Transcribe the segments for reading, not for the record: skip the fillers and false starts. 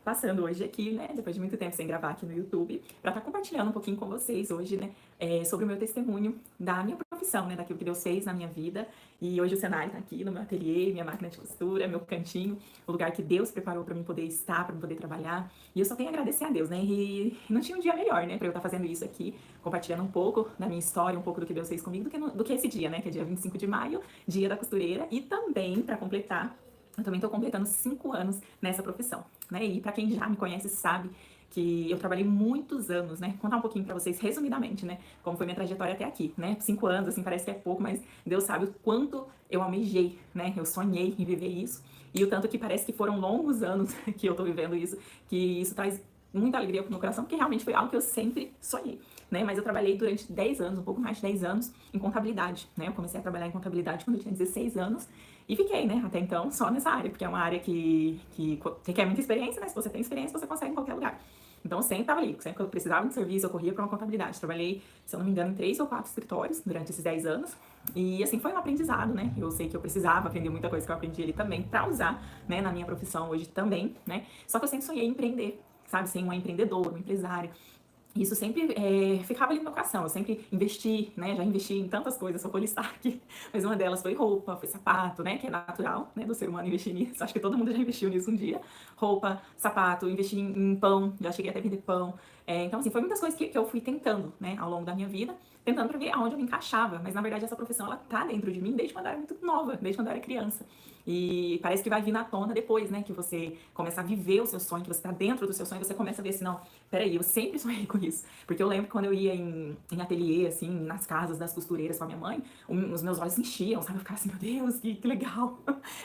passando hoje aqui, né, depois de muito tempo sem gravar aqui no YouTube, para estar compartilhando um pouquinho com vocês hoje, né, sobre o meu testemunho da minha profissão, né, daquilo que Deus fez na minha vida. E hoje o cenário tá aqui no meu ateliê, minha máquina de costura, meu cantinho, o lugar que Deus preparou para mim poder estar, para mim poder trabalhar. E eu só tenho a agradecer a Deus, né, e não tinha um dia melhor, né, para eu estar fazendo isso aqui, compartilhando um pouco da minha história, um pouco do que Deus fez comigo, do que esse dia, né, que é dia 25 de maio, dia da costureira, e também, para completar, eu também estou completando 5 anos nessa profissão, né? E para quem já me conhece sabe que eu trabalhei muitos anos, né? Contar um pouquinho para vocês resumidamente, né? Como foi minha trajetória até aqui, né? 5 anos, assim, parece que é pouco, mas Deus sabe o quanto eu almejei, né? Eu sonhei em viver isso e o tanto que parece que foram longos anos que eu tô vivendo isso, que isso traz muita alegria pro meu coração, porque realmente foi algo que eu sempre sonhei, né? Mas eu trabalhei durante 10 anos, um pouco mais de 10 anos, em contabilidade, né? Eu comecei a trabalhar em contabilidade quando eu tinha 16 anos e fiquei, né, até então, só nessa área, porque é uma área que requer muita experiência, né? Se você tem experiência, você consegue em qualquer lugar. Então, eu sempre estava ali, sempre que eu precisava de serviço, eu corria para uma contabilidade. Trabalhei, se eu não me engano, em 3 ou 4 escritórios durante esses 10 anos. E, assim, foi um aprendizado, né? Eu sei que eu precisava aprender muita coisa que eu aprendi ali também para usar, né, na minha profissão hoje também, né? Só que eu sempre sonhei em empreender, sabe? Ser uma empreendedora, uma empresária. Isso sempre ficava ali no meu coração, eu sempre investi, né, já investi em tantas coisas, só vou listar aqui, mas uma delas foi roupa, foi sapato, né, que é natural, né, do ser humano investir nisso, acho que todo mundo já investiu nisso um dia, roupa, sapato, investi em pão, já cheguei até a vender pão, então assim, foi muitas coisas que eu fui tentando, né, ao longo da minha vida, tentando pra ver aonde eu me encaixava, mas na verdade essa profissão, ela tá dentro de mim desde quando eu era muito nova, desde quando eu era criança, e parece que vai vir na tona depois, né, que você começa a viver o seu sonho, que você tá dentro do seu sonho, você começa a ver assim, não, peraí, eu sempre sonhei com isso. Porque eu lembro que quando eu ia em ateliê, assim, nas casas das costureiras com a minha mãe, os meus olhos se enchiam, sabe? Eu ficava assim, meu Deus, que legal.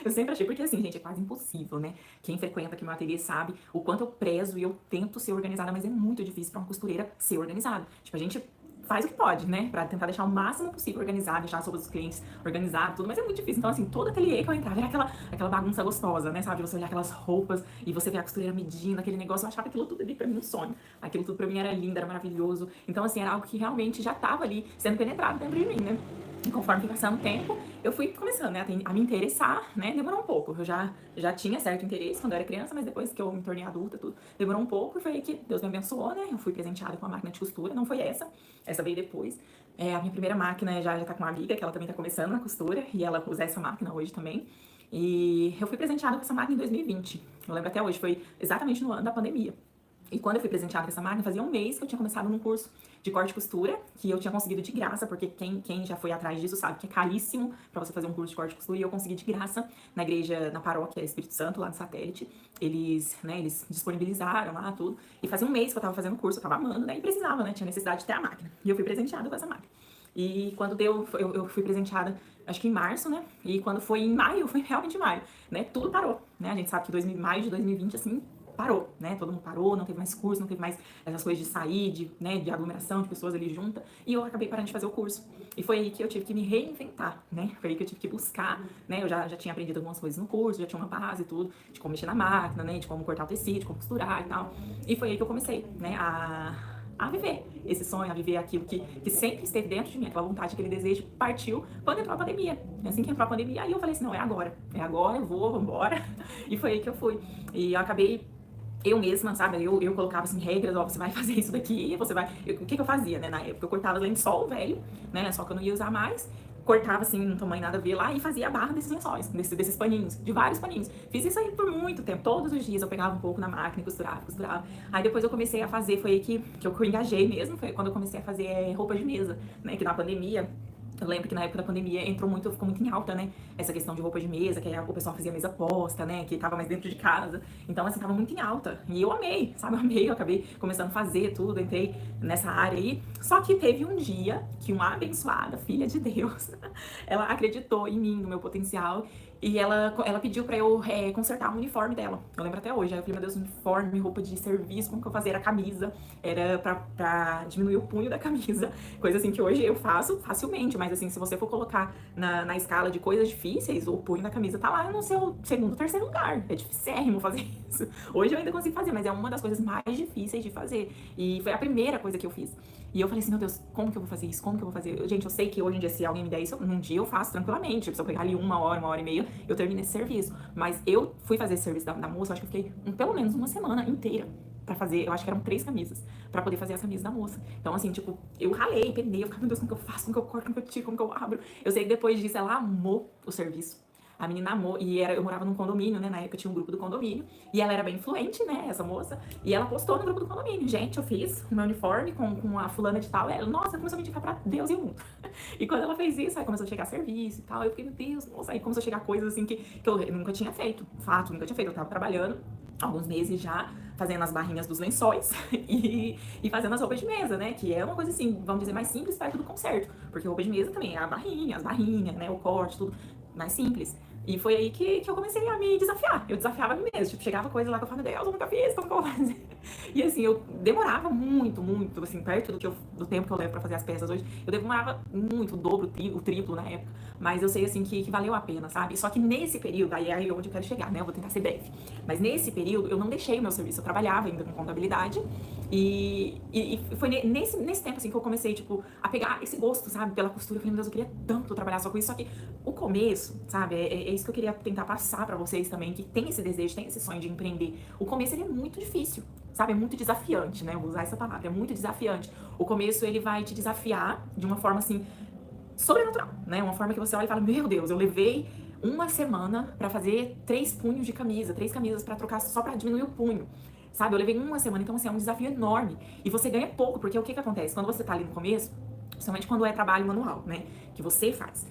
Eu sempre achei, porque assim, gente, é quase impossível, né? Quem frequenta aqui meu ateliê sabe o quanto eu prezo e eu tento ser organizada, mas é muito difícil pra uma costureira ser organizada. Tipo, a gente faz o que pode, né? Pra tentar deixar o máximo possível organizado, deixar as roupas dos clientes organizadas, tudo, mas é muito difícil. Então, assim, todo ateliê que eu entrava era aquela bagunça gostosa, né? Sabe? Você olhar aquelas roupas e você ver a costureira medindo aquele negócio, eu achava aquilo tudo ali pra mim um sonho. Aquilo tudo pra mim era lindo, era maravilhoso. Então, assim, era algo que realmente já tava ali sendo penetrado dentro de mim, né? E conforme foi passando o tempo, eu fui começando, né, a me interessar, né, demorou um pouco. Eu já tinha certo interesse quando eu era criança, mas depois que eu me tornei adulta, tudo, demorou um pouco, e foi aí que Deus me abençoou, né, eu fui presenteada com uma máquina de costura, não foi essa veio depois. A minha primeira máquina já tá com uma amiga, que ela também tá começando na costura, e ela usa essa máquina hoje também. E eu fui presenteada com essa máquina em 2020. Eu lembro até hoje, foi exatamente no ano da pandemia. E quando eu fui presenteada com essa máquina, fazia um mês que eu tinha começado num curso de corte e costura, que eu tinha conseguido de graça, porque quem já foi atrás disso sabe que é caríssimo pra você fazer um curso de corte e costura, e eu consegui de graça na igreja, na paróquia Espírito Santo, lá no Satélite. Eles, né, eles disponibilizaram lá tudo, e fazia um mês que eu tava fazendo o curso, eu tava amando, né, e precisava, né, tinha necessidade de ter a máquina. E eu fui presenteada com essa máquina. E quando deu, eu fui presenteada, acho que em março, né? E quando foi em maio, foi realmente em maio, né? Tudo parou, né? A gente sabe que maio de 2020, assim, parou, né? Todo mundo parou, não teve mais curso, não teve mais essas coisas de sair, né, de aglomeração de pessoas ali juntas. E eu acabei parando de fazer o curso. E foi aí que eu tive que me reinventar, né? Foi aí que eu tive que buscar, né? Eu já tinha aprendido algumas coisas no curso, já tinha uma base e tudo, de como mexer na máquina, né? De como cortar o tecido, de como costurar e tal. E foi aí que eu comecei, né? A viver esse sonho, a viver aquilo que sempre esteve dentro de mim, aquela vontade, aquele desejo partiu quando entrou a pandemia. Assim que entrou a pandemia, aí eu falei assim, não, é agora, eu vambora. E foi aí que eu fui. E eu acabei eu mesma, sabe, eu colocava assim regras, ó, você vai fazer isso daqui, você vai... o que que eu fazia, né, na época? Eu cortava lençol velho, né, só que eu não ia usar mais, cortava assim, não tamanho nada a ver lá e fazia a barra desses lençóis, desses paninhos, de vários paninhos. Fiz isso aí por muito tempo, todos os dias eu pegava um pouco na máquina e costurava. Aí depois eu comecei a fazer, foi aí que eu engajei mesmo, foi quando eu comecei a fazer roupa de mesa, né, que na pandemia... Eu lembro que na época da pandemia ficou muito em alta, né? Essa questão de roupa de mesa, que o pessoal fazia mesa posta, né? Que tava mais dentro de casa. Então, assim, tava muito em alta. E eu amei, sabe? Eu amei, eu acabei começando a fazer tudo, entrei nessa área aí. Só que teve um dia que uma abençoada, filha de Deus, ela acreditou em mim, no meu potencial. E ela pediu pra eu consertar o uniforme dela. Eu lembro até hoje. Aí eu falei, meu Deus, uniforme, roupa de serviço, como que eu fazia? Era camisa. Era pra diminuir o punho da camisa. Coisa assim que hoje eu faço facilmente. Mas assim, se você for colocar na escala de coisas difíceis, o punho da camisa tá lá no seu segundo, terceiro lugar. É dificílimo fazer isso. Hoje eu ainda consigo fazer, mas é uma das coisas mais difíceis de fazer. E foi a primeira coisa que eu fiz. E eu falei assim, meu Deus, como que eu vou fazer isso? Como que eu vou fazer? Gente, eu sei que hoje em dia, se alguém me der isso, num dia eu faço tranquilamente. Tipo, se eu pegar ali uma hora e meia, eu termino esse serviço. Mas eu fui fazer esse serviço da moça, eu acho que eu fiquei pelo menos uma semana inteira pra fazer, eu acho que eram 3 camisas, pra poder fazer as camisas da moça. Então, assim, tipo, eu ralei, penei, eu ficava, meu Deus, como que eu faço? Como que eu corto? Como que eu tiro? Como que eu abro? Eu sei que depois disso ela amou o serviço. A menina amou, e eu morava num condomínio, né? Na época tinha um grupo do condomínio, e ela era bem influente, né? Essa moça, e ela postou no grupo do condomínio: gente, eu fiz o meu uniforme com a fulana de tal. Ela, nossa, começou a me indicar pra Deus e o mundo. E quando ela fez isso, aí começou a chegar serviço e tal. Eu fiquei, meu Deus, nossa, aí começou a chegar coisas assim que eu nunca tinha feito. Fato, nunca tinha feito. Eu tava trabalhando há alguns meses já, fazendo as barrinhas dos lençóis e fazendo as roupas de mesa, né? Que é uma coisa assim, vamos dizer, mais simples perto do concerto. Porque roupa de mesa também é a barrinha, as barrinhas, né? O corte, tudo mais simples. E foi aí que eu comecei a me desafiar. Eu desafiava a mim mesmo. Tipo, chegava coisa lá que eu falava, meu Deus, eu nunca fiz, como que eu vou fazer? E assim, eu demorava muito, assim, perto do tempo que eu levo pra fazer as peças hoje, eu demorava muito, o dobro, o triplo na época. Mas eu sei, assim, que valeu a pena, sabe? Só que nesse período, aí é onde eu quero chegar, né? Eu vou tentar ser breve. Mas nesse período, eu não deixei o meu serviço. Eu trabalhava ainda com contabilidade. E foi nesse tempo, assim, que eu comecei, tipo, a pegar esse gosto, sabe? Pela costura. Eu falei, meu Deus, eu queria tanto trabalhar só com isso. Só que o começo, sabe? É isso que eu queria tentar passar pra vocês também, que tem esse desejo, tem esse sonho de empreender. O começo, ele é muito difícil, sabe? É muito desafiante, né? Eu vou usar essa palavra. É muito desafiante. O começo, ele vai te desafiar de uma forma, assim, sobrenatural, né? Uma forma que você olha e fala, meu Deus, eu levei uma semana pra fazer 3 punhos de camisa, 3 camisas pra trocar só pra diminuir o punho. Sabe, eu levei uma semana, então assim, é um desafio enorme. E você ganha pouco, porque o que acontece? Quando você tá ali no começo, principalmente quando é trabalho manual, né, que você faz,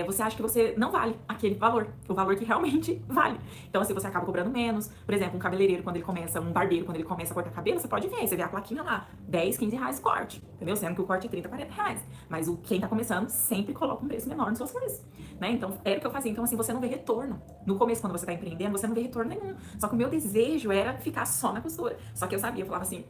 você acha que você não vale aquele valor, o valor que realmente vale. Então assim, você acaba cobrando menos. Por exemplo, um cabeleireiro, quando ele começa, um barbeiro, quando ele começa a cortar cabelo, você pode ver, você vê a plaquinha lá, 10, 15 reais o corte, entendeu? Sendo que o corte é 30, 40 reais. Mas quem tá começando sempre coloca um preço menor no seu serviço, né? Então, era o que eu fazia. Então assim, você não vê retorno. No começo, quando você tá empreendendo, você não vê retorno nenhum. Só que o meu desejo era ficar só na costura. Só que eu sabia, eu falava assim,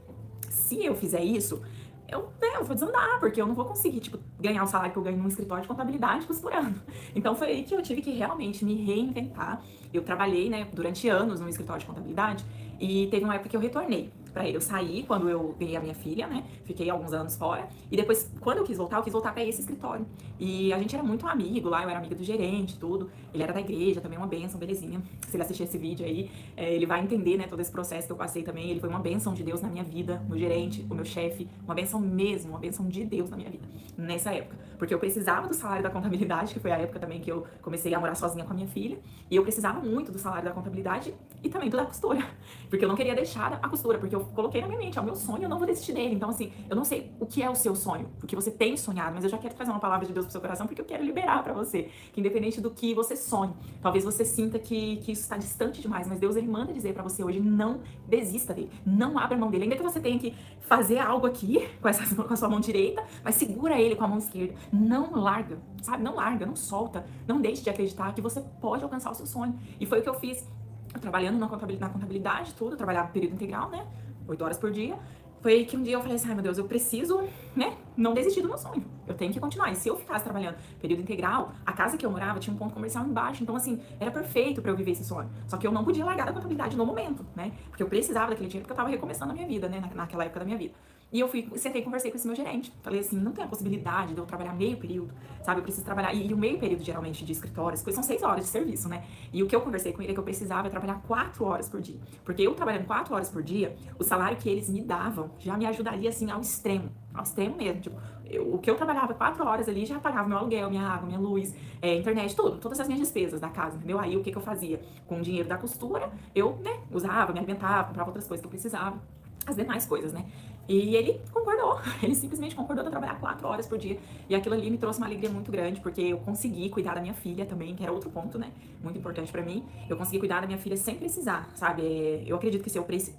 se eu fizer isso, eu vou desandar, porque eu não vou conseguir, tipo, ganhar o salário que eu ganho num escritório de contabilidade costurando. Então foi aí que eu tive que realmente me reinventar. Eu trabalhei, né, durante anos num escritório de contabilidade e teve uma época que eu retornei pra ele. Eu saí quando eu ganhei a minha filha, né, fiquei alguns anos fora e depois, quando eu quis voltar pra esse escritório. E a gente era muito amigo lá, eu era amiga do gerente, tudo. Ele era da igreja, também uma bênção, belezinha. Se ele assistir esse vídeo aí, ele vai entender, né, todo esse processo que eu passei também. Ele foi uma bênção de Deus na minha vida, meu gerente, o meu chefe, uma bênção mesmo, uma bênção de Deus na minha vida, nessa época. Porque eu precisava do salário da contabilidade, que foi a época também que eu comecei a morar sozinha com a minha filha, e eu precisava muito do salário da contabilidade e também do da costura, porque eu não queria deixar a costura, porque eu coloquei na minha mente, é o meu sonho, eu não vou desistir dele. Então assim, eu não sei o que é o seu sonho, o que você tem sonhado, mas eu já quero trazer uma palavra de Deus pro seu coração, porque eu quero liberar pra você, que independente do que você sonhe, talvez você sinta que isso está distante demais, mas Deus, ele manda dizer pra você hoje, não desista dele, não abra mão dele, ainda que você tenha que fazer algo aqui com a sua mão direita, mas segura ele com a mão esquerda, não larga, sabe, não larga, não solta, não deixe de acreditar que você pode alcançar o seu sonho. E foi o que eu fiz, trabalhando na contabilidade, tudo, eu trabalhava período integral, né, 8 horas por dia. Foi aí que um dia eu falei assim, ai meu Deus, eu preciso, né, não desistir do meu sonho. Eu tenho que continuar. E se eu ficasse trabalhando período integral, a casa que eu morava tinha um ponto comercial embaixo. Então, assim, era perfeito pra eu viver esse sonho. Só que eu não podia largar da contabilidade no momento, né? Porque eu precisava daquele dinheiro, porque eu tava recomeçando a minha vida, né, naquela época da minha vida. E eu sentei e conversei com esse meu gerente. Falei assim, não tem a possibilidade de eu trabalhar meio período, sabe? Eu preciso trabalhar. E o meio período, geralmente, de escritório, são 6 horas de serviço, né? E o que eu conversei com ele é que eu precisava trabalhar 4 horas por dia. Porque eu trabalhando 4 horas por dia, o salário que eles me davam já me ajudaria, assim, ao extremo mesmo. Tipo, o que eu trabalhava 4 horas ali já pagava meu aluguel, minha água, minha luz, internet, tudo, todas as minhas despesas da casa, entendeu? Aí o que eu fazia? Com o dinheiro da costura, eu, né, usava, me alimentava, comprava outras coisas que eu precisava, as demais coisas, né? E ele concordou, ele simplesmente concordou de eu trabalhar 4 horas por dia. E aquilo ali me trouxe uma alegria muito grande, porque eu consegui cuidar da minha filha também, que era outro ponto, né? Muito importante pra mim. Eu consegui cuidar da minha filha sem precisar, sabe? Eu acredito que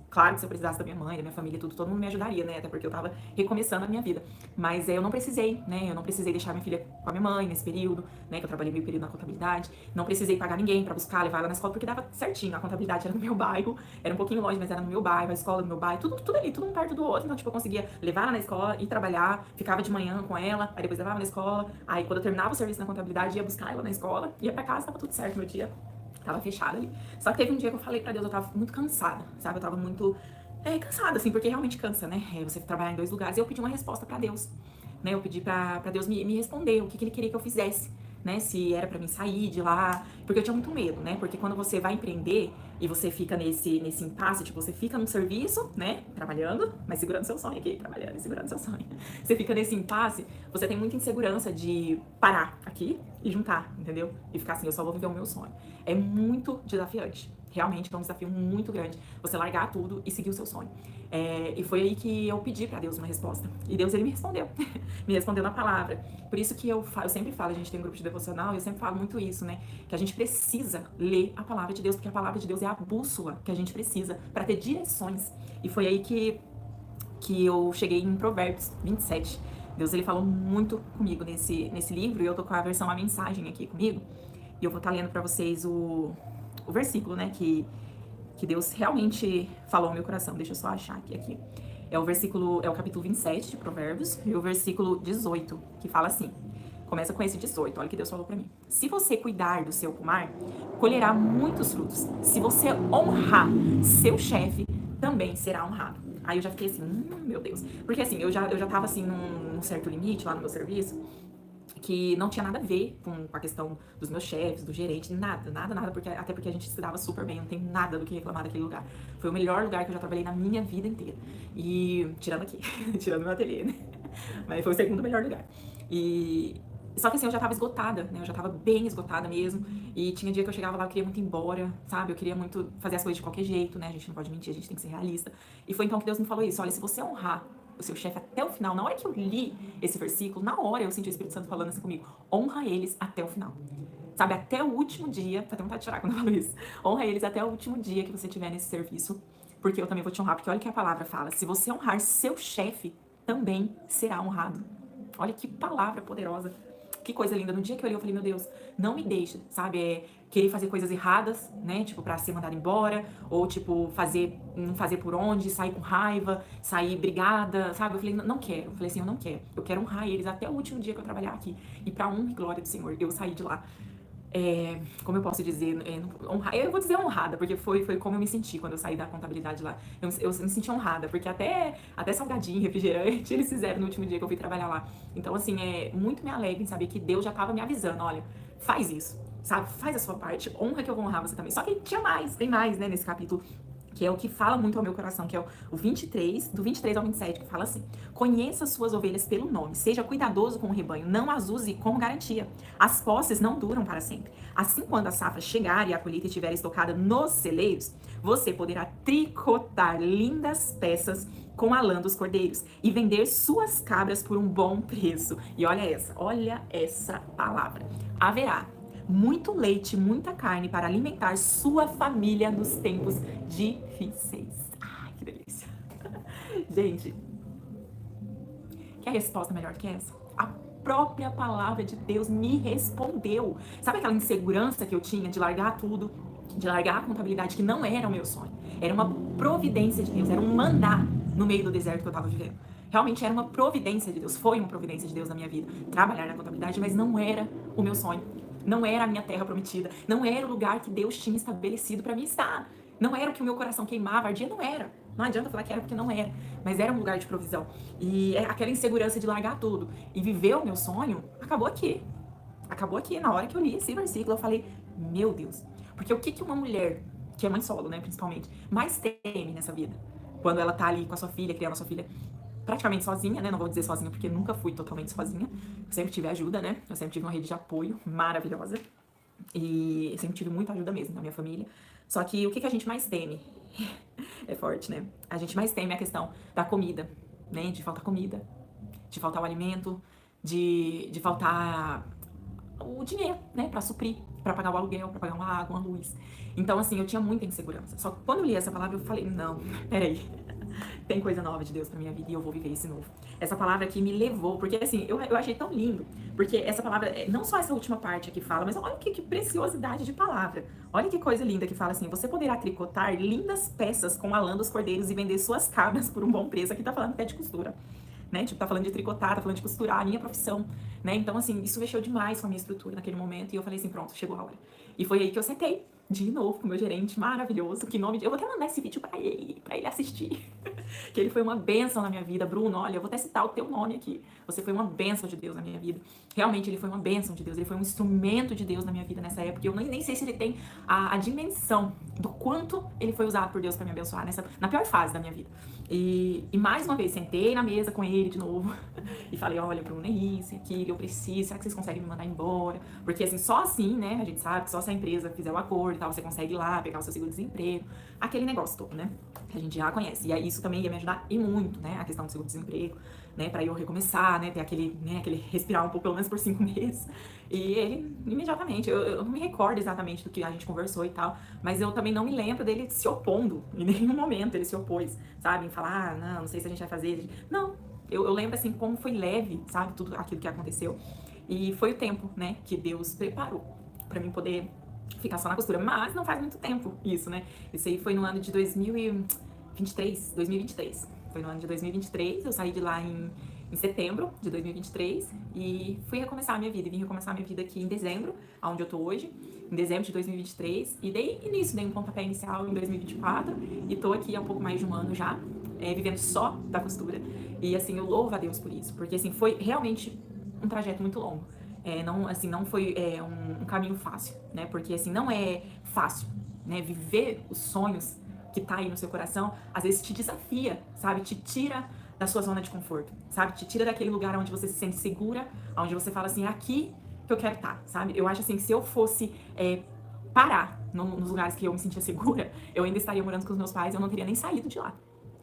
claro que se eu precisasse da minha mãe, da minha família, tudo, todo mundo me ajudaria, né? Até porque eu tava recomeçando a minha vida. Mas eu não precisei, né? Eu não precisei deixar minha filha com a minha mãe nesse período, né? Que eu trabalhei meio período na contabilidade. Não precisei pagar ninguém pra buscar, levar ela na escola, porque dava certinho. A contabilidade era no meu bairro, era um pouquinho longe, mas era no meu bairro, a escola no meu bairro, tudo ali, tudo um perto do outro. Então, tipo, eu conseguia levar ela na escola, ir trabalhar, ficava de manhã com ela, aí depois levava na escola, aí quando eu terminava o serviço na contabilidade, ia buscar ela na escola, ia pra casa, tava tudo certo, meu dia tava fechado ali. Só que teve um dia que eu falei pra Deus, eu tava muito cansada, sabe? Eu tava muito cansada, assim, porque realmente cansa, né? Você trabalhar em dois lugares. E eu pedi uma resposta pra Deus, né? Eu pedi pra Deus me responder o que Ele queria que eu fizesse, né? Se era pra mim sair de lá, porque eu tinha muito medo, né? Porque quando você vai empreender e você fica nesse impasse, tipo, você fica num serviço, né? Trabalhando, mas segurando seu sonho aqui, trabalhando e segurando seu sonho. Você fica nesse impasse, você tem muita insegurança de parar aqui e juntar, entendeu? E ficar assim, eu só vou viver o meu sonho. É muito desafiante. Realmente é um desafio muito grande você largar tudo e seguir o seu sonho. E foi aí que eu pedi pra Deus uma resposta. E Deus, ele me respondeu. Me respondeu na palavra. Por isso que eu sempre falo, a gente tem um grupo de devocional, e eu sempre falo muito isso, né? Que a gente precisa ler a palavra de Deus, porque a palavra de Deus é a bússola que a gente precisa pra ter direções. E foi aí que eu cheguei em Provérbios 27. Deus, ele falou muito comigo nesse livro, e eu tô com a versão A Mensagem aqui comigo. E eu vou estar lendo pra vocês o versículo, né, que Deus realmente falou ao meu coração. Deixa eu só achar aqui. É o capítulo 27 de Provérbios, e o versículo 18, que fala assim. Começa com esse 18, olha o que Deus falou pra mim. Se você cuidar do seu pomar, colherá muitos frutos. Se você honrar seu chefe, também será honrado. Aí eu já fiquei assim, meu Deus. Porque assim, eu já tava assim num certo limite lá no meu serviço, que não tinha nada a ver com a questão dos meus chefes, do gerente, nada, até porque a gente se dava super bem, não tem nada do que reclamar daquele lugar. Foi o melhor lugar que eu já trabalhei na minha vida inteira. E, tirando aqui, tirando meu ateliê, né? Mas foi o segundo melhor lugar. Só que assim, eu já tava esgotada, né? Eu já tava bem esgotada mesmo. E tinha dia que eu chegava lá, eu queria muito ir embora, sabe? Eu queria muito fazer as coisas de qualquer jeito, né? A gente não pode mentir, a gente tem que ser realista. E foi então que Deus me falou isso: olha, se você honrar o seu chefe até o final, na hora que eu li esse versículo, na hora eu senti o Espírito Santo falando assim comigo: honra eles até o final. Sabe, até o último dia, tô até vontade de chorar quando eu falo isso. Honra eles até o último dia que você estiver nesse serviço, porque eu também vou te honrar, porque olha o que a palavra fala: se você honrar seu chefe, também será honrado. Olha que palavra poderosa. Que coisa linda. No dia que eu olhei, eu falei, meu Deus, não me deixa, sabe? Querer fazer coisas erradas, né? Tipo, pra ser mandado embora, ou tipo, não fazer por onde, sair com raiva, sair brigada, sabe? Eu falei, não quero. Eu falei assim, eu não quero. Eu quero honrar eles até o último dia que eu trabalhar aqui. E pra honra e glória do Senhor, eu saí de lá. Como eu posso dizer, eu vou dizer honrada, porque foi como eu me senti quando eu saí da contabilidade lá. Eu me senti honrada, porque até salgadinho, refrigerante, eles fizeram no último dia que eu fui trabalhar lá. Então, assim, muito me alegra em saber que Deus já estava me avisando: olha, faz isso, sabe? Faz a sua parte, honra que eu vou honrar você também. Só que tem mais, né, nesse capítulo, que é o que fala muito ao meu coração, que é o 23, do 23 ao 27, que fala assim: conheça suas ovelhas pelo nome, seja cuidadoso com o rebanho, não as use como garantia. As posses não duram para sempre. Assim, quando a safra chegar e a colheita estiver estocada nos celeiros, você poderá tricotar lindas peças com a lã dos cordeiros e vender suas cabras por um bom preço. E olha essa palavra: haverá muito leite, muita carne para alimentar sua família nos tempos difíceis. Ai, que delícia. Gente, quer resposta melhor que essa? A própria palavra de Deus me respondeu. Sabe aquela insegurança que eu tinha de largar tudo, de largar a contabilidade, que não era o meu sonho? Era uma providência de Deus, era um maná no meio do deserto que eu estava vivendo. Realmente era uma providência de Deus, foi uma providência de Deus na minha vida, trabalhar na contabilidade, mas não era o meu sonho. Não era a minha terra prometida, não era o lugar que Deus tinha estabelecido para mim estar. Não era o que o meu coração queimava, ardia, não era. Não adianta falar que era, porque não era. Mas era um lugar de provisão. E aquela insegurança de largar tudo e viver o meu sonho, acabou aqui. Acabou aqui. Na hora que eu li esse versículo, eu falei, meu Deus. Porque o que uma mulher, que é mãe solo, né, principalmente, mais teme nessa vida? Quando ela tá ali com a sua filha, criando a sua filha praticamente sozinha, né? Não vou dizer sozinha, porque nunca fui totalmente sozinha. Eu sempre tive ajuda, né? Eu sempre tive uma rede de apoio maravilhosa. E eu sempre tive muita ajuda mesmo na minha família. Só que o que a gente mais teme? É forte, né? A gente mais teme a questão da comida, né? De faltar comida, de faltar o alimento, de faltar o dinheiro, né? Pra suprir, pra pagar o aluguel, pra pagar uma água, uma luz. Então, assim, eu tinha muita insegurança. Só que quando eu li essa palavra, eu falei, não, peraí. Tem coisa nova de Deus pra minha vida e eu vou viver esse novo. Essa palavra aqui me levou, porque assim, eu achei tão lindo, porque essa palavra, não só essa última parte aqui fala, mas olha que preciosidade de palavra. Olha que coisa linda que fala assim: você poderá tricotar lindas peças com a lã dos cordeiros e vender suas cabras por um bom preço. Aqui tá falando até de costura, né? Tipo, tá falando de tricotar, tá falando de costurar, a minha profissão, né? Então, assim, isso mexeu demais com a minha estrutura naquele momento e eu falei assim, pronto, chegou a hora. E foi aí que eu sentei, de novo com o meu gerente maravilhoso, que nome de... Eu vou até mandar esse vídeo pra ele assistir. Que ele foi uma bênção na minha vida. Bruno, olha, eu vou até citar o teu nome aqui. Você foi uma bênção de Deus na minha vida. Realmente, ele foi uma bênção de Deus. Ele foi um instrumento de Deus na minha vida nessa época. Eu nem sei se ele tem a dimensão do quanto ele foi usado por Deus pra me abençoar na pior fase da minha vida. E mais uma vez, sentei na mesa com ele de novo e falei, olha, Bruno, é isso, é aquilo, eu preciso, será que vocês conseguem me mandar embora? Porque assim, só assim, né, a gente sabe que só se a empresa fizer o acordo e tal, você consegue ir lá, pegar o seu seguro-desemprego, aquele negócio todo, né, que a gente já conhece. E aí isso também ia me ajudar e muito, né, a questão do seguro-desemprego, né, pra eu recomeçar, né, ter aquele respirar um pouco, pelo menos por 5 meses. E ele, imediatamente, eu não me recordo exatamente do que a gente conversou e tal, mas eu também não me lembro dele se opondo, em nenhum momento ele se opôs, sabe, em falar, não sei se a gente vai fazer, não, eu lembro assim como foi leve, sabe, tudo aquilo que aconteceu, e foi o tempo, né, que Deus preparou pra mim poder ficar só na costura, mas não faz muito tempo isso, né, isso aí foi no ano de 2023, foi no ano de 2023, eu saí de lá em setembro de 2023 e fui recomeçar a minha vida. E vim recomeçar a minha vida aqui em dezembro, onde eu tô hoje, em dezembro de 2023. E dei um pontapé inicial em 2024 e tô aqui há um pouco mais de um ano já, vivendo só da costura. E assim, eu louvo a Deus por isso, porque assim, foi realmente um trajeto muito longo. Não foi um caminho fácil, né? Porque assim, não é fácil, né? Viver os sonhos que tá aí no seu coração, às vezes te desafia, sabe? Te tira da sua zona de conforto, sabe? Te tira daquele lugar onde você se sente segura, onde você fala assim, é aqui que eu quero estar, sabe? Eu acho assim, que se eu fosse parar nos lugares que eu me sentia segura, eu ainda estaria morando com os meus pais, eu não teria nem saído de lá,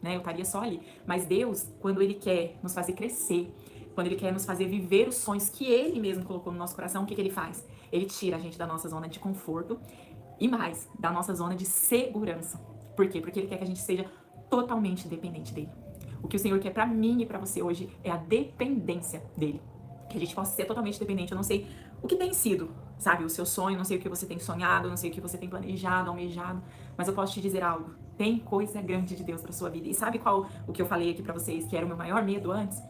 né? Eu estaria só ali. Mas Deus, quando Ele quer nos fazer crescer, quando Ele quer nos fazer viver os sonhos que Ele mesmo colocou no nosso coração, o que Ele faz? Ele tira a gente da nossa zona de conforto e mais, da nossa zona de segurança. Por quê? Porque Ele quer que a gente seja totalmente dependente dEle. O que o Senhor quer pra mim e pra você hoje é a dependência dEle. Que a gente possa ser totalmente dependente. Eu não sei o que tem sido, sabe, o seu sonho, não sei o que você tem sonhado, não sei o que você tem planejado, almejado, mas eu posso te dizer algo. Tem coisa grande de Deus pra sua vida. E sabe qual o que eu falei aqui pra vocês, que era o meu maior medo antes?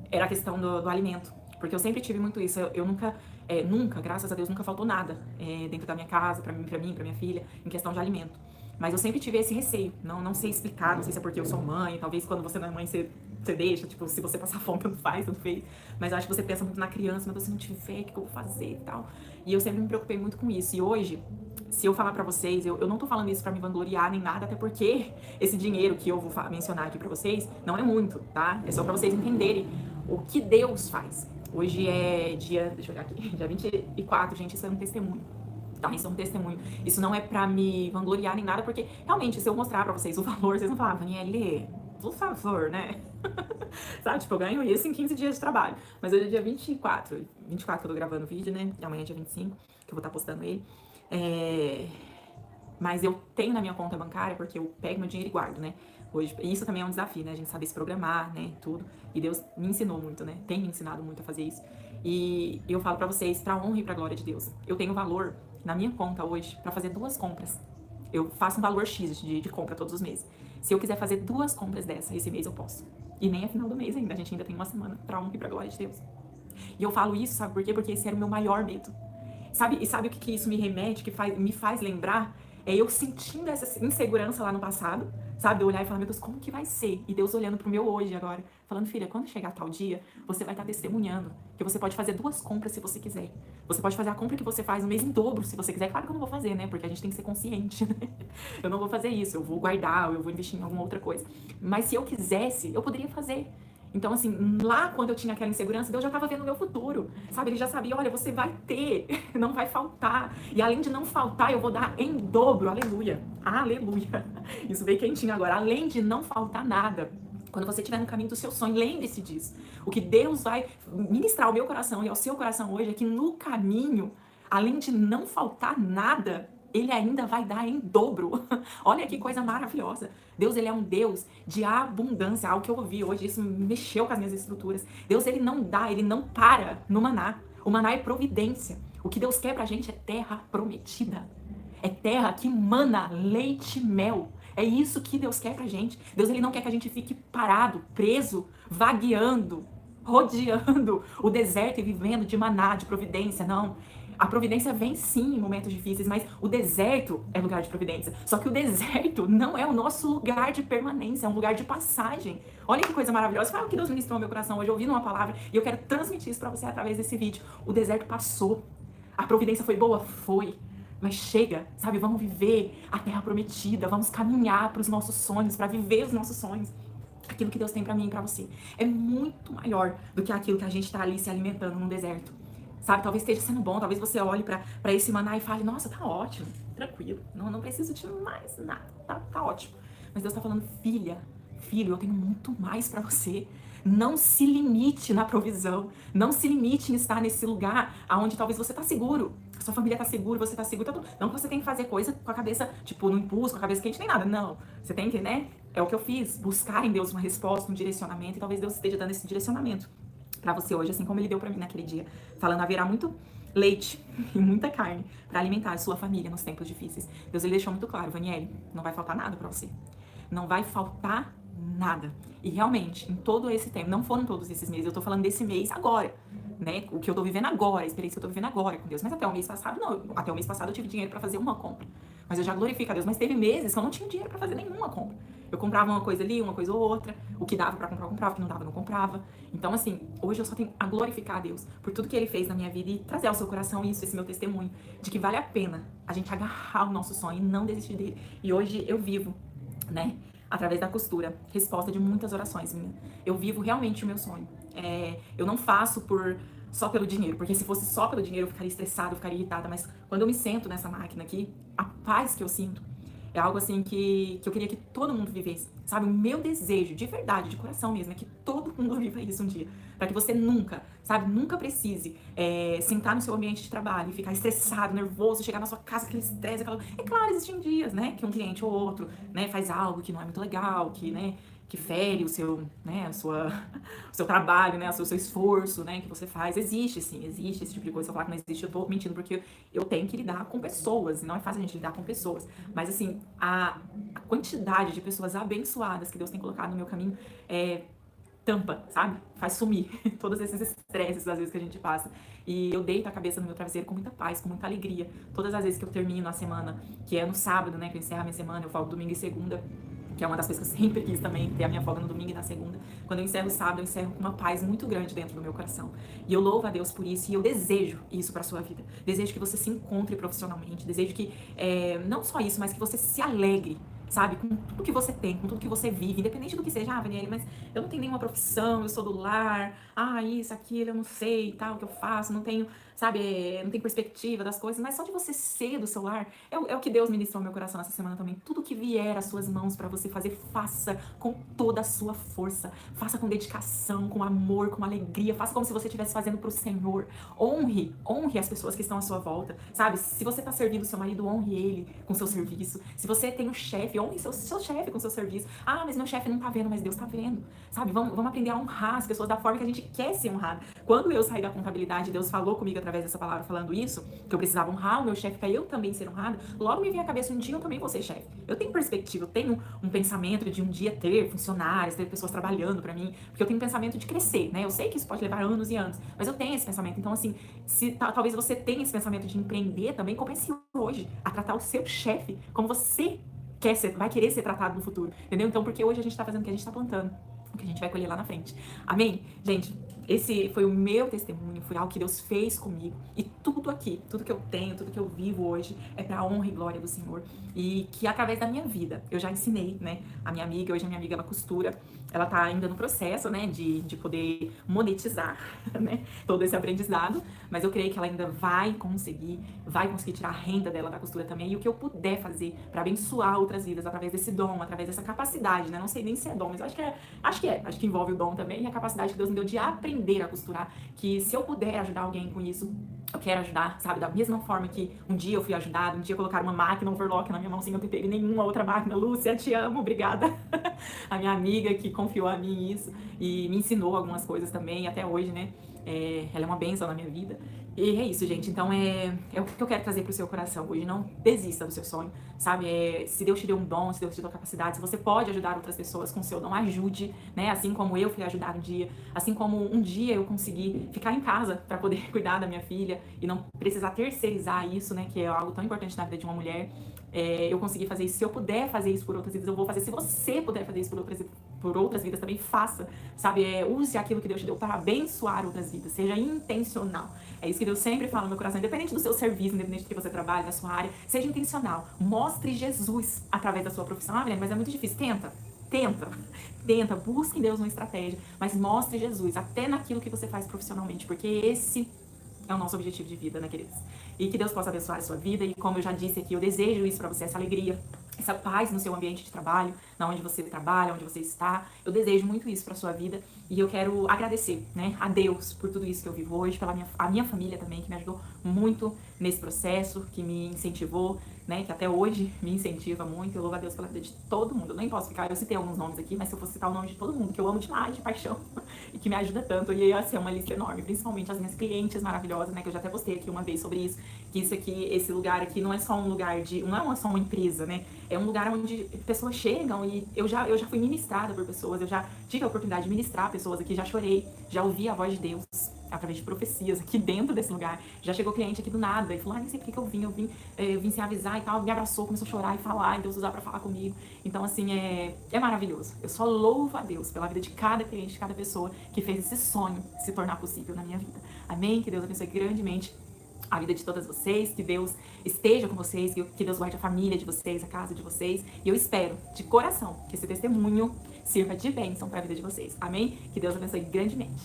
Era a questão do alimento. Porque eu sempre tive muito isso. Eu nunca, graças a Deus, nunca faltou nada dentro da minha casa, pra minha filha, em questão de alimento. Mas eu sempre tive esse receio, não sei explicar, não sei se é porque eu sou mãe, talvez quando você não é mãe você deixa, tipo, se você passar fome, tanto faz, tanto fez. Mas eu acho que você pensa muito na criança, mas se não tiver, o que eu vou fazer e tal. E eu sempre me preocupei muito com isso. E hoje, se eu falar pra vocês, eu não tô falando isso pra me vangloriar nem nada, até porque esse dinheiro que eu vou mencionar aqui pra vocês não é muito, tá? É só pra vocês entenderem o que Deus faz. Hoje é dia, deixa eu olhar aqui, dia 24, gente, isso é um testemunho. Tá, isso é um testemunho. Isso não é pra me vangloriar nem nada, porque realmente, se eu mostrar pra vocês o valor, vocês vão falar, Vanielle, por favor, né? Sabe, tipo, eu ganho isso em 15 dias de trabalho. Mas hoje é dia 24 que eu tô gravando o vídeo, né? E amanhã é dia 25, que eu vou estar postando ele. Mas eu tenho na minha conta bancária, porque eu pego meu dinheiro e guardo, né? Hoje, e isso também é um desafio, né? A gente saber se programar, né? Tudo. E Deus me ensinou muito, né? Tem me ensinado muito a fazer isso. E eu falo pra vocês, pra honra e pra glória de Deus. Eu tenho valor na minha conta hoje pra fazer 2 compras. Eu faço um valor X de compra todos os meses. Se eu quiser fazer 2 compras dessa, esse mês eu posso. E nem é final do mês ainda, a gente ainda tem uma semana pra honra e pra glória de Deus. E eu falo isso, sabe por quê? Porque esse era o meu maior medo. E sabe o que isso me remete, me faz lembrar? É eu sentindo essa insegurança lá no passado, sabe? Eu olhar e falar, meu Deus, como que vai ser? E Deus olhando pro meu hoje agora, falando, filha, quando chegar tal dia, você vai estar testemunhando que você pode fazer 2 compras se você quiser. Você pode fazer a compra que você faz no mês em dobro, se você quiser. Claro que eu não vou fazer, né? Porque a gente tem que ser consciente, né? Eu não vou fazer isso, eu vou guardar, ou eu vou investir em alguma outra coisa. Mas se eu quisesse, eu poderia fazer. Então, assim, lá quando eu tinha aquela insegurança, Deus já estava vendo o meu futuro, sabe? Ele já sabia, olha, você vai ter, não vai faltar. E além de não faltar, eu vou dar em dobro, aleluia, aleluia. Isso veio quentinho agora, além de não faltar nada. Quando você estiver no caminho do seu sonho, lembre-se disso. O que Deus vai ministrar ao meu coração e ao seu coração hoje é que no caminho, além de não faltar nada, Ele ainda vai dar em dobro. Olha que coisa maravilhosa. Deus, Ele é um Deus de abundância. Algo que eu ouvi hoje, isso mexeu com as minhas estruturas. Deus, Ele não dá, Ele não para no maná. O maná é providência. O que Deus quer pra gente é terra prometida. É terra que mana leite e mel. É isso que Deus quer pra gente. Deus, Ele não quer que a gente fique parado, preso, vagueando, rodeando o deserto e vivendo de maná, de providência. Não. A providência vem sim em momentos difíceis, mas o deserto é lugar de providência. Só que o deserto não é o nosso lugar de permanência, é um lugar de passagem. Olha que coisa maravilhosa. Fala o que Deus ministrou no meu coração hoje, ouvindo uma palavra, e eu quero transmitir isso para você através desse vídeo. O deserto passou. A providência foi boa? Foi. Mas chega, sabe? Vamos viver a terra prometida, vamos caminhar para os nossos sonhos, para viver os nossos sonhos. Aquilo que Deus tem para mim e para você é muito maior do que aquilo que a gente está ali se alimentando no deserto. Sabe, talvez esteja sendo bom, talvez você olhe para esse maná e fale, nossa, tá ótimo, tranquilo, não preciso de mais nada, tá ótimo. Mas Deus tá falando, filha, filho, eu tenho muito mais para você. Não se limite na provisão, não se limite em estar nesse lugar onde talvez você tá seguro, a sua família tá segura, você tá seguro, tá tudo. Não que você tem que fazer coisa com a cabeça, tipo, no impulso, com a cabeça quente, nem nada, não. Você tem que, né, é o que eu fiz, buscar em Deus uma resposta, um direcionamento, e talvez Deus esteja dando esse direcionamento para você hoje, assim como ele deu para mim naquele dia, falando haverá muito leite e muita carne para alimentar a sua família nos tempos difíceis. Deus ele deixou muito claro, Vaniele, não vai faltar nada para você. Não vai faltar nada. E realmente, em todo esse tempo, não foram todos esses meses, eu tô falando desse mês agora, né? O que eu tô vivendo agora, a experiência que eu tô vivendo agora com Deus. Mas até o mês passado, não. Até o mês passado eu tive dinheiro para fazer uma compra. Mas eu já glorifico a Deus. Mas teve meses que eu não tinha dinheiro para fazer nenhuma compra. Eu comprava uma coisa ali, uma coisa ou outra. O que dava para comprar, eu comprava. O que não dava, eu não comprava. Então, assim, hoje eu só tenho a glorificar a Deus por tudo que Ele fez na minha vida e trazer ao seu coração isso, esse meu testemunho, de que vale a pena a gente agarrar o nosso sonho e não desistir dele. E hoje eu vivo, né, através da costura, resposta de muitas orações minhas. Eu vivo realmente o meu sonho. Eu não faço só pelo dinheiro, porque se fosse só pelo dinheiro eu ficaria estressada, eu ficaria irritada, mas quando eu me sento nessa máquina aqui, a paz que eu sinto é algo assim que eu queria que todo mundo vivesse, sabe? O meu desejo, de verdade, de coração mesmo, é que todo mundo viva isso um dia. Pra que você nunca, sabe, nunca precise sentar no seu ambiente de trabalho e ficar estressado, nervoso, chegar na sua casa, aquele estresse, aquela... É claro, existem dias, né, que um cliente ou outro, né, faz algo que não é muito legal, que, né, que fere o seu, né, o seu trabalho, né, o seu esforço, né, que você faz. Existe, sim, existe esse tipo de coisa. Se eu falar que não existe, eu tô mentindo, porque eu tenho que lidar com pessoas, e não é fácil a gente lidar com pessoas. Mas, assim, a quantidade de pessoas abençoadas que Deus tem colocado no meu caminho tampa, sabe? Faz sumir todos esses estresses, às vezes, que a gente passa. E eu deito a cabeça no meu travesseiro com muita paz, com muita alegria. Todas as vezes que eu termino a semana, que é no sábado, né, que eu encerro a minha semana, eu folgo domingo e segunda, que é uma das coisas que eu sempre quis também, ter a minha folga no domingo e na segunda. Quando eu encerro o sábado, eu encerro com uma paz muito grande dentro do meu coração. E eu louvo a Deus por isso, e eu desejo isso pra sua vida. Desejo que você se encontre profissionalmente, desejo que, não só isso, mas que você se alegre, sabe, com tudo que você tem, com tudo que você vive, independente do que seja, Vaniele, mas eu não tenho nenhuma profissão, eu sou do lar, isso, aquilo, eu não sei, tal, o que eu faço, não tenho, sabe, não tenho perspectiva das coisas, mas só de você ser do seu lar, é o que Deus ministrou no meu coração essa semana também. Tudo que vier às suas mãos pra você fazer, faça com toda a sua força, faça com dedicação, com amor, com alegria, faça como se você estivesse fazendo pro Senhor. Honre as pessoas que estão à sua volta, sabe? Se você tá servindo o seu marido, honre ele com seu serviço. Se você tem um chefe, honre seu chefe com seu serviço. Mas meu chefe não tá vendo, mas Deus tá vendo, sabe? Vamos aprender a honrar as pessoas da forma que a gente quer ser honrado. Quando eu saí da contabilidade, Deus falou comigo através dessa palavra, falando isso, que eu precisava honrar o meu chefe pra eu também ser honrado. Logo me veio à cabeça, um dia eu também vou ser chefe. Eu tenho perspectiva, eu tenho um pensamento de um dia ter funcionários, ter pessoas trabalhando pra mim, porque eu tenho um pensamento de crescer, né? Eu sei que isso pode levar anos e anos, mas eu tenho esse pensamento. Então, assim, se talvez você tenha esse pensamento de empreender também, comece hoje a tratar o seu chefe como você vai querer ser tratado no futuro, entendeu? Então, porque hoje a gente tá fazendo o que a gente tá plantando, o que a gente vai colher lá na frente. Amém? Gente, esse foi o meu testemunho, foi algo que Deus fez comigo. E tudo aqui, tudo que eu tenho, tudo que eu vivo hoje é pra honra e glória do Senhor. E que através da minha vida, eu já ensinei, né? A minha amiga, hoje a minha amiga, ela costura, ela tá ainda no processo, né? De poder monetizar, né? Todo esse aprendizado. Mas eu creio que ela ainda vai conseguir tirar a renda dela da costura também. E o que eu puder fazer pra abençoar outras vidas através desse dom, através dessa capacidade, né? Não sei nem se é dom, mas eu acho que envolve o dom também e a capacidade que Deus me deu de aprender a costurar, que se eu puder ajudar alguém com isso, eu quero ajudar, sabe? Da mesma forma que um dia eu fui ajudada, um dia colocaram uma máquina overlock na minha mão sem eu ter pego nenhuma outra máquina. Lúcia, te amo, obrigada. A minha amiga que confiou a mim isso e me ensinou algumas coisas também, até hoje, né? ela é uma bênção na minha vida. E é isso, gente. Então é o que eu quero trazer pro seu coração hoje. Não desista do seu sonho, sabe? Se Deus te deu um dom, se Deus te deu capacidade, se você pode ajudar outras pessoas com o seu dom, ajude, né? Assim como eu fui ajudar um dia, assim como um dia eu consegui ficar em casa para poder cuidar da minha filha e não precisar terceirizar isso, né? Que é algo tão importante na vida de uma mulher. Eu consegui fazer isso. Se eu puder fazer isso por outras vidas, eu vou fazer. Se você puder fazer isso por outras vidas, também faça, sabe? Use aquilo que Deus te deu para abençoar outras vidas. Seja intencional. É isso que Deus sempre fala no meu coração. Independente do seu serviço, independente do que você trabalha, da sua área, seja intencional. Mostre Jesus através da sua profissão. Ah, Milene, mas é muito difícil. Tenta, busque em Deus uma estratégia, mas mostre Jesus até naquilo que você faz profissionalmente, porque esse é o nosso objetivo de vida, né, queridos? E que Deus possa abençoar a sua vida. E como eu já disse aqui, eu desejo isso para você, essa alegria, essa paz no seu ambiente de trabalho, na onde você trabalha, onde você está. Eu desejo muito isso para sua vida. E eu quero agradecer, né, a Deus por tudo isso que eu vivo hoje, pela a minha família também, que me ajudou muito nesse processo, que me incentivou, né, que até hoje me incentiva muito. Eu louvo a Deus pela vida de todo mundo. Eu nem posso ficar, eu citei alguns nomes aqui, mas se eu fosse citar o nome de todo mundo, que eu amo demais, de paixão, e que me ajuda tanto, ia ser uma lista enorme, principalmente as minhas clientes maravilhosas, né, que eu já até postei aqui uma vez sobre isso, que isso aqui, esse lugar aqui não é só um lugar de, não é só uma empresa, né, é um lugar onde pessoas chegam e eu já fui ministrada por pessoas, eu já tive a oportunidade de ministrar pessoas aqui, já chorei, já ouvi a voz de Deus através de profecias aqui dentro desse lugar. Já chegou cliente aqui do nada e falou, nem sei por que eu vim sem avisar e tal, me abraçou, começou a chorar e falar, e Deus usar pra falar comigo. Então, assim, é maravilhoso. Eu só louvo a Deus pela vida de cada cliente, de cada pessoa que fez esse sonho se tornar possível na minha vida. Amém? Que Deus abençoe grandemente a vida de todas vocês, que Deus esteja com vocês, que Deus guarde a família de vocês, a casa de vocês. E eu espero, de coração, que esse testemunho sirva de bênção para a vida de vocês. Amém? Que Deus abençoe grandemente.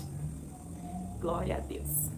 Glória a Deus.